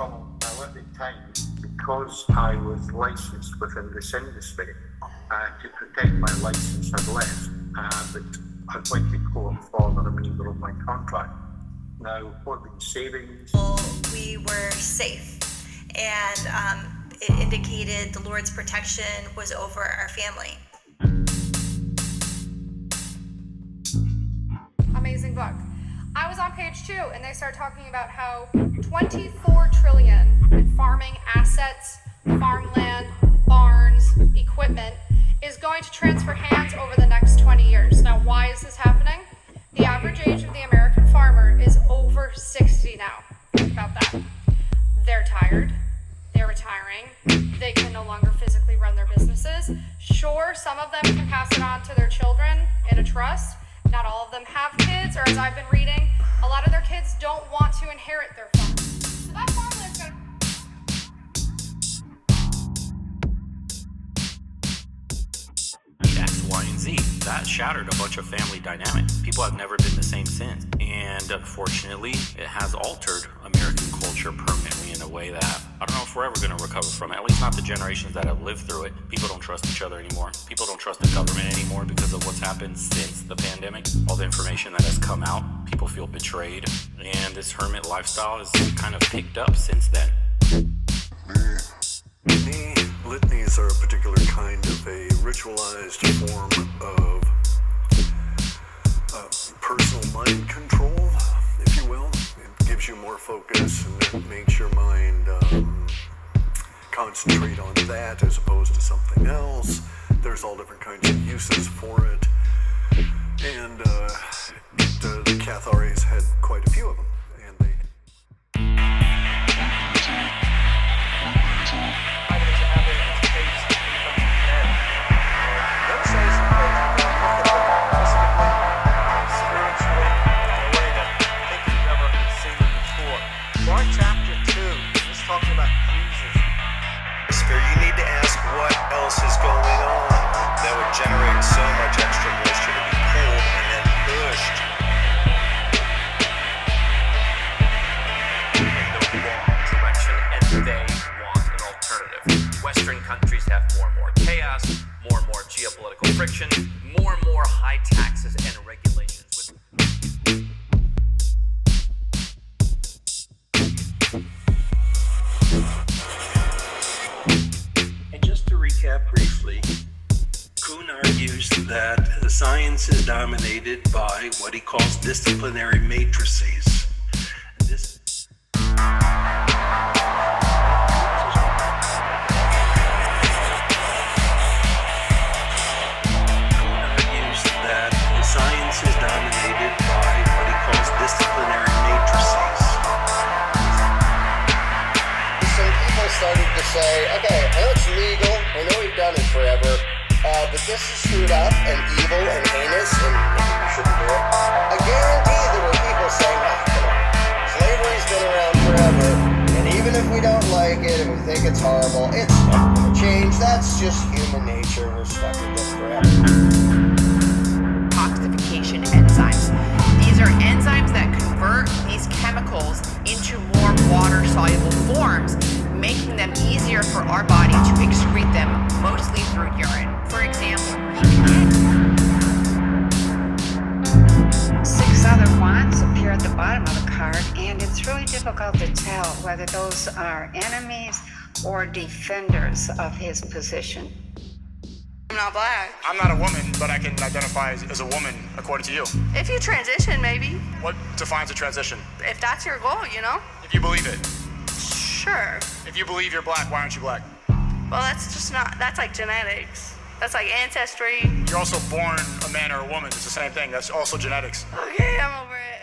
tunnel. Now at the time, because I was licensed within this industry, to protect my license had left, but I went to court for the remainder of my contract. Now, what the savings? We were safe, and it indicated the Lord's protection was over our family. Amazing book. I was on page 2, and they start talking about how 24 trillion in farming assets, farmland, barns, equipment is going to transfer hands over the next 20 years. Now, why is this happening? The average age of the American farmer is over 60 now. Think about that. They're tired. They're retiring. They can no longer physically run their businesses. Sure, some of them can pass it on to their children in a trust. Not all of them have kids, or as I've been reading, a lot of their kids don't want to inherit their farm. So that farmland's going to... X, Y, and Z. That shattered a bunch of family dynamics. People have never been the same since. And unfortunately, it has altered American culture permanently in a way that I don't know if we're ever going to recover from it. At least not the generations that have lived through it. People don't trust each other anymore. People don't trust the government anymore because of what's happened since the pandemic. All the information that has come out, people feel betrayed. And this hermit lifestyle has kind of picked up since then. Litanies are a particular kind of a ritualized form of personal mind control, if you will. It gives you more focus and it makes your mind concentrate on that as opposed to something else. There's all different kinds of uses for it. And the Cathares had quite a few of them. And they... Mark chapter 2 is talking about Jesus. You need to ask what else is going on that would generate so much extra moisture to be pulled and then pushed. The wrong direction, and they want an alternative. Western countries have more and more chaos, more and more geopolitical friction, more and more high taxes and regulations. And just to recap briefly, Kuhn argues that science is dominated by what he calls disciplinary matrices. This Science is dominated by what he calls disciplinary matrices. Some people started to say, okay, I know it's legal, I know we've done it forever, but this is screwed up and evil and heinous and maybe we shouldn't do it. I guarantee there were people saying, come on, slavery's been around forever, and even if we don't like it and we think it's horrible, it's not going to change. That's just human nature. We're stuck with it forever. Detoxification enzymes. These are enzymes that convert these chemicals into more water-soluble forms, making them easier for our body to excrete them, mostly through urine. For example, 6 other wands appear at the bottom of the card, and it's really difficult to tell whether those are enemies or defenders of his position. I'm not black. I'm not a woman, but I can identify as a woman according to you. If you transition, maybe. What defines a transition? If that's your goal, you know? If you believe it. Sure. If you believe you're black, why aren't you black? Well, that's just not, that's like genetics. That's like ancestry. You're also born a man or a woman. It's the same thing. That's also genetics. Okay, I'm over it.